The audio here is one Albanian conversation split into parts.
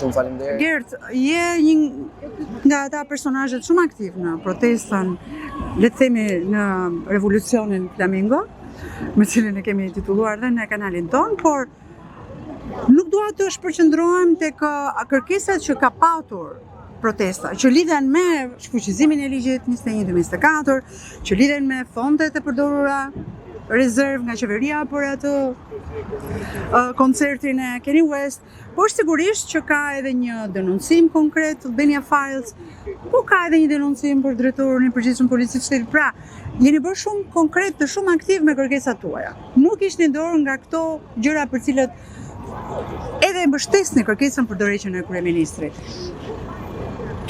Shumë faleminderit. Gert, je një nga ata personazhet shumë aktiv në protestën, le të themi në revolucionin Flamingo, me cilin e kemi titulluar dhe në kanalin ton, por nuk dua të shpërqendrohem tek kërkesat që ka patur protesta, që lidhen me shfuqizimin e ligjit 21-24, që lidhen me fondet e përdorura rezerv nga qeveria për atë koncertin e Kanye West, por sigurisht që ka edhe një denoncim konkret, Albania Files, po ka edhe një denoncim për drejtorin e përgjithshëm policisë shtetit. Pra, jeni bërë shumë konkret dhe shumë aktiv me kërkesat tuaja. Nuk ishni dorë nga këto gjëra për cilët edhe mbështesni kërkesën për dorëheqjen e kryeministrit.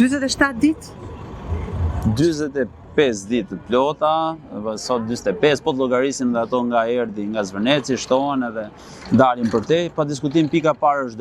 47 ditë? 45 ditë të plota, sot 45, po të llogarisim dhe ato nga erdhi nga Zvërneci, shtohen edhe dalin për te. Pa diskutim pika parë është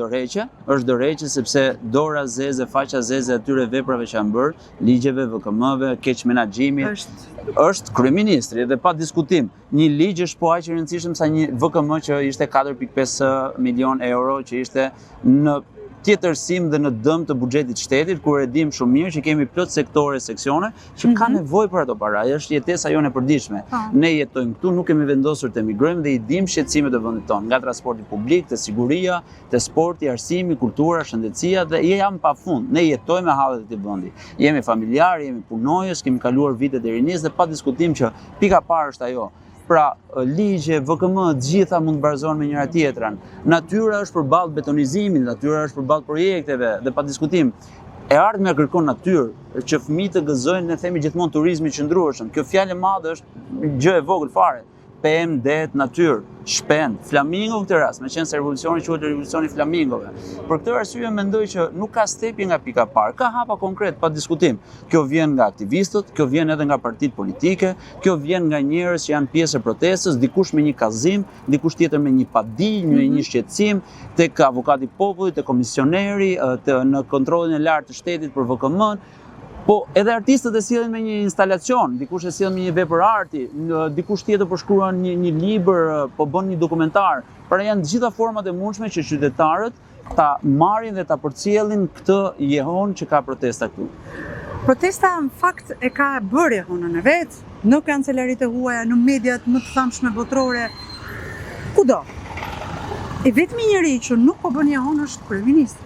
dorëheqje sepse dora zeze, faqa zeze atyre veprave që janë bërë, ligjeve, VKM-ve, keq menaxhimit, është kryeministri dhe pa diskutim. Një ligj është po aq i rëndësishëm sa një VKM që ishte 4.5 milion euro, që ishte në tjetërsim dhe në dëm të buxhetit shtetit, kur e dim shumë mirë që kemi plot sektore, seksione që ka nevojë për ato para. Është jetesa jone e përditshme. Ne jetojmë këtu, nuk kemi vendosur të emigrojmë dhe i dim shqetësimet e vendit tonë, nga transporti publik, te siguria, te sporti, arsimi, kultura, shëndetësia dhe jam pafund. Ne jetojmë me hallet e këtij vendi. Jemi familjar, jemi punonjës, kemi kaluar vitet e rinisë dhe pa diskutim që pika parë është ajo. Pra, ligje, VKM, gjitha mund të barazohen me njëra tjetrën. Natyra është përballë betonizimit, natyra është përballë projekteve dhe pa diskutim. E ardhmja kërkon natyrë, që fëmijët të gëzojnë, ne themi gjithmonë turizmi qëndrueshëm. Kjo fjalë e madhe është gjë e vogël fare. PM, det, natyrë, shpend, flamingo këtë rast, me qenë se revolucioni quhet revolucioni flamingove. Për këtë arsye mendoj që nuk ka stepje nga pika parë, ka hapa konkret pa diskutim. Kjo vjen nga aktivistët, kjo vjen edhe nga partitë politike, kjo vjen nga njerëz që janë pjesë e protestës, dikush me një kazim, dikush tjetër me një padijë, me një shqetësim, tek avokati i popullit, tek komisioneri, në kontrollin e lartë të shtetit për VKM-n. Po edhe artistët e sillen me një instalacion, dikush e sill me një vepër arti, dikush tjetër po shkruan një libër, po bën një dokumentar. Pra janë të gjitha format e mundshme që qytetarët ta marrin dhe ta përcjellin këtë jehon që ka protesta këtu. Protesta në fakt e ka bërë jehonën e vet, në kancelarit e huaja, në mediat më të famshme botërore, kudo. E vetmi njeri që nuk po bën jehon është kryeministri.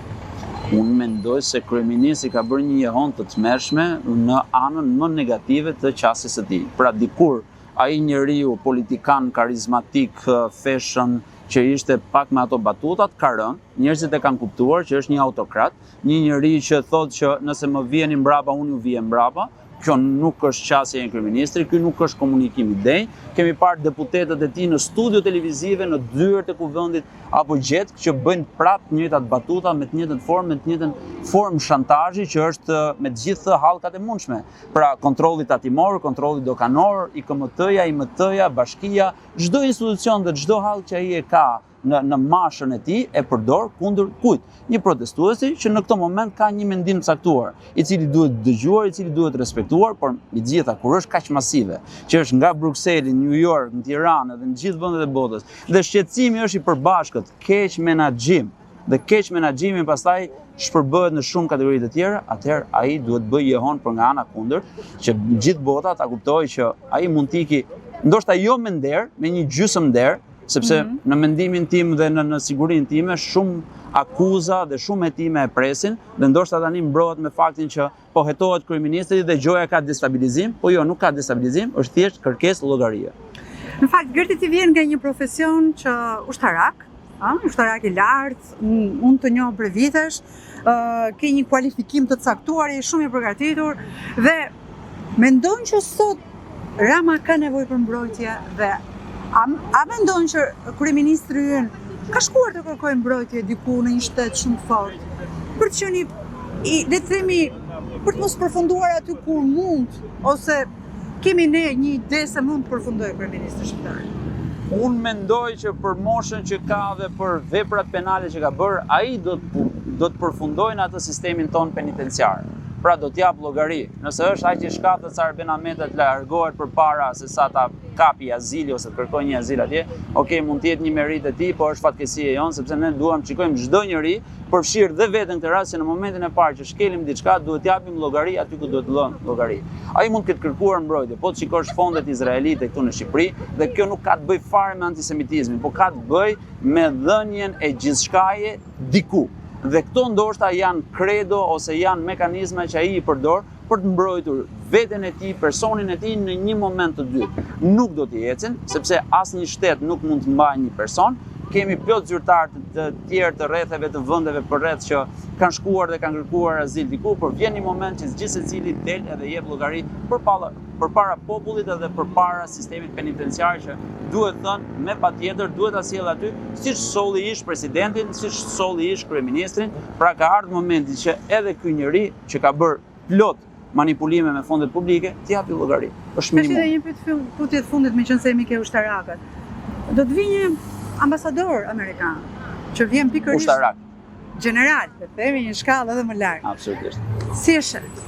Unë mendoj se kryeministri ka bërë një jehon të tmerrshme në anën më negative të qasjes së tij. Pra dikur ai njeriu politikan karizmatik, fashion, që ishte pak me ato batutat, ka rënë, njerëzit e kanë kuptuar që është një autokrat, një njeri që thotë që nëse më vjeni mbrapa, unë ju vije mbrapa. Kjo nuk është qasje e kryeministrit, ky nuk është komunikim i denj. Kemi parë deputetët e tij në studio televizive, në dyert e kuvendit apo gjet që bëjnë prapë të njëjtat batuta me të njëjtën formë, me të njëjtën formë shantazhi që është me të gjithë hallkat e mundshme. Pra kontrolli tatimor, kontrolli dokanor, IKMT-ja, IMT-ja, bashkia, çdo institucion dhe çdo hall që ai e ka në mashën e tij e përdor kundër kujt? Një protestuesi që në këtë moment ka një mendim të caktuar, i cili duhet dëgjuar, i cili duhet respektuar, por i gjitha kur është kaq masive, që është nga Brukseli, New York, në Tiranë dhe në gjithë vendet e botës, dhe shqetësimi është i përbashkët, keq menaxhim, dhe keq menaxhimi pastaj shpërbëhet në shumë kategori të tjera, atëherë ai duhet bëj jehon për nga ana kundër, që gjithë bota ta kuptojë që ai mund të iki, ndoshta jo me nder, me një gjysmë nder, sepse në mendimin tim dhe në sigurinë time shumë akuza dhe shumë hetime e presin dhe ndoshta tani mbrohet me faktin që po hetohet kryeministri dhe gjoja ka destabilizim, po jo, nuk ka destabilizim, është thjesht kërkesë llogarie. Në fakt, Gerti ti vjen nga një profesion që ushtarak i lartë, unë të njoh për vitesh, ke një kualifikim të caktuar, je shumë i përgatitur dhe mendon që sot Rama ka nevojë për mbrojtje dhe a mendon që kryeministri ynë ka shkuar të kërkojë mbrojtje diku në një shtet shumë të fortë, për të qenë le të themi, për të mos përfunduar aty kur mund, ose kemi ne një ide se mund të përfundojë kryeministri shqiptar? Unë mendoj që për moshën që ka dhe për veprat penale që ka bërë, ai do të përfundojë në atë sistemin ton penitenciar. pra do t'jap llogari. Nëse është aq i shkatët sa Arben Ahmeta të largohet përpara se sa ta kapi azili ose të kërkojë një azil atje, okay, mund të jetë një meritë e tij, por është fatkeqësia e jon, sepse ne duam të shikojmë çdo njeri, përfshirë dhe veten këtë rast, që në momentin e parë që shkelim diçka, duhet t'japim llogari aty ku duhet të lënë llogari. Ai mund të ketë kërkuar mbrojtje, po të shikosh fondet izraelite këtu në Shqipëri, dhe kjo nuk ka të bëjë fare me antisemitizmin, po ka të bëjë me dhënien e gjithçkaje diku. Dhe këto ndoshta janë credo ose janë mekanizma që ai i përdor për të mbrojtur veten e tij, personin e tij në një moment të dytë. Nuk do t'i ecin, sepse asnjë shtet nuk mund të mbajë një person. Kemi plot zyrtarë të tjerë të rrethave të vendeve përreth që kanë shkuar dhe kanë kërkuar azil diku, por vjen një moment që gjithë secili del edhe jep llogari përpara popullit edhe përpara sistemit penitenciar, që duhet thënë me patjetër duhet ta sjell aty, siç solli ish presidentin, siç solli ish kryeministrin. Pra ka ardhur momenti që edhe ky njeri që ka bërë plot manipulime me fondet publike, t'i japi llogari. Është minimum. Tash edhe një pyetje të fundit, meqense jemi ke ushtarakët. Do të vijë një ambasador amerikan që vjen pikërisht ushtarak, general, të themi një shkallë edhe më lart. Absolutisht. Si e shet?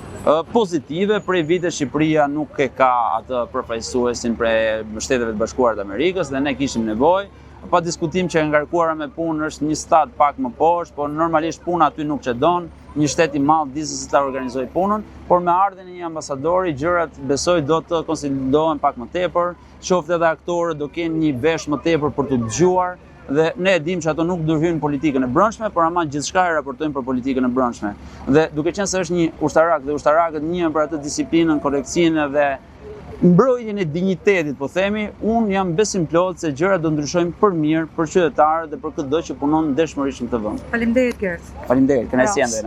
Pozitive, prej vite Shqipëria nuk e ka atë përfaqësuesin prej Shteteve të Bashkuara të Amerikës dhe ne kishim nevojë. Pa diskutim që e ngarkuara me punë është një stat pak më poshtë, por normalisht puna aty nuk çdon, një shtet i madh di se si ta organizoj punën, por me ardhen e një ambasadori gjërat besoj do të konsolidohen pak më tepër, qoftë edhe aktorët do kenë një vesh më tepër për të dëgjuar, dhe ne e dim që ato nuk do hyjnë politikën e brendshme, por ama gjithçka e raportojnë për politikën e brendshme. Dhe duke qenë se është një ushtarak dhe ushtarakët njihen për atë disiplinën, koreksinë dhe mbrojtjen e dinjitetit, po themi, unë jam besim plot se gjërat do ndryshojnë për mirë për qytetarët dhe për çdo që punon ndeshmërisht në këtë vend. Faleminderit Gert. Faleminderit, kënaqësi ndajna.